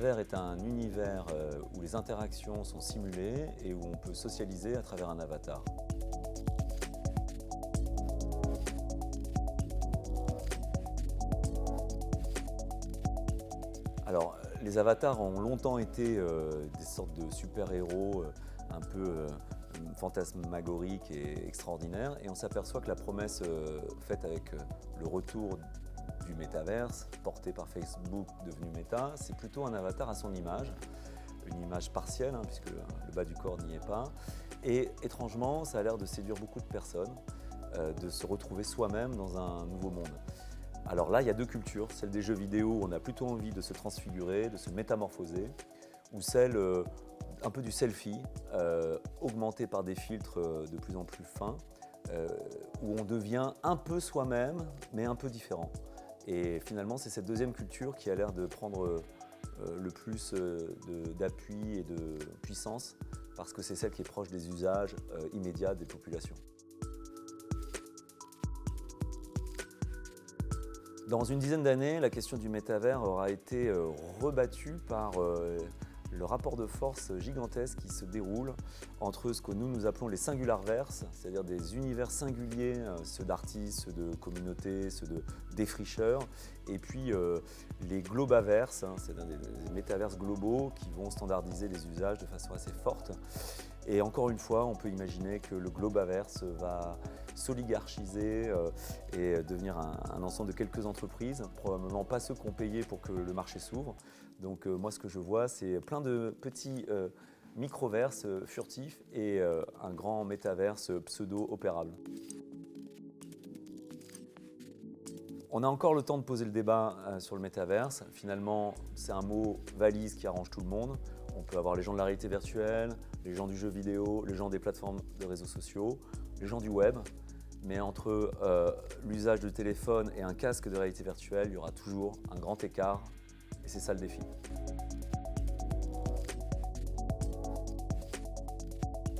métavers est un univers où les interactions sont simulées et où on peut socialiser à travers un avatar. Alors, les avatars ont longtemps été des sortes de super-héros un peu fantasmagoriques et extraordinaires, et on s'aperçoit que la promesse faite avec le retour du métaverse, porté par Facebook, devenu Meta, c'est plutôt un avatar à son image, une image partielle, puisque le bas du corps n'y est pas, et étrangement, ça a l'air de séduire beaucoup de personnes, de se retrouver soi-même dans un nouveau monde. Alors là, il y a deux cultures, celle des jeux vidéo où on a plutôt envie de se transfigurer, de se métamorphoser, ou celle un peu du selfie, augmenté par des filtres de plus en plus fins, où on devient un peu soi-même, mais un peu différent. Et finalement, c'est cette deuxième culture qui a l'air de prendre le plus d'appui et de puissance, parce que c'est celle qui est proche des usages immédiats des populations. Dans une dizaine d'années, la question du métavers aura été rebattue par le rapport de force gigantesque qui se déroule entre ce que nous appelons les singularverses, c'est-à-dire des univers singuliers, ceux d'artistes, ceux de communautés, ceux de défricheurs, et puis les globaverses, c'est-à-dire des métaverses globaux qui vont standardiser les usages de façon assez forte. Et encore une fois, on peut imaginer que le globaverse va s'oligarchiser et devenir un ensemble de quelques entreprises, probablement pas ceux qui ont payé pour que le marché s'ouvre. Donc moi, ce que je vois, c'est plein de petits microverses furtifs et un grand métaverse pseudo-opérable. On a encore le temps de poser le débat sur le métaverse. Finalement, c'est un mot valise qui arrange tout le monde. On peut avoir les gens de la réalité virtuelle, les gens du jeu vidéo, les gens des plateformes de réseaux sociaux, les gens du web. Mais entre l'usage de téléphone et un casque de réalité virtuelle, il y aura toujours un grand écart. Et c'est ça le défi.